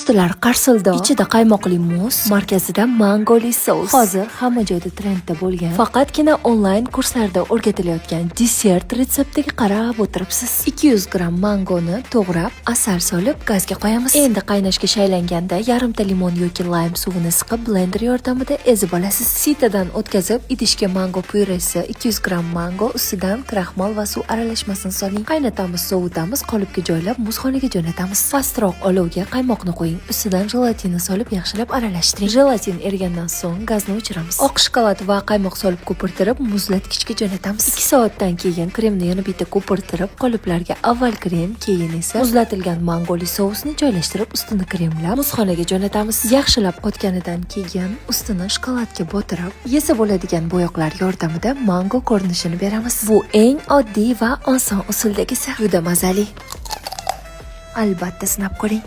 Ustilar qarsildoq, ichida qaymoqli muz, markazida mangoli sos. Hozir hamma joyda trendda bo'lgan, faqatgina onlayn kurslarda o'rgatilayotgan desert retseptiga qarab o'tiribsiz. 200 gramm mangoni to'g'rab, asal solib gazga qo'yamiz. Endi qaynashga shaylanganda yarimta limon yoki lime suvini siqib blender yordamida ezib olasiz. Sitadan o'tkazib, idishga mango pyuresi, 200 gramm mango, ustidan kraxmal va suv aralashmasini soling. Qaynatamiz, sovutamiz, qolipga joylab muzxonaga jo'natamiz. Pastroq olovga qaymoqni qo'ying, ustidan jelatinni solib yaxshilab aralashtiring. Jelatin erigandan so'ng gazni o'chiramiz. Oq shokolad va qaymoq solib ko'pirtirib, muzlatgichga jo'natamiz. 2 soatdan keyin kremni yana bitta ko'pirtirib, qoliplarga avval krem, keyin esa muzlatilgan mangoli sousni joylashtirib, ustini kremlab, muzxonaga jo'natamiz. Yaxshilab qotganidan keyin ustini shokoladga botirib, yesa bo'ladigan bo'yoqlar yordamida mango ko'rinishini beramiz. Bu eng oddiy va oson usuldagisi. Juda mazali. Albatta sinab ko'ring.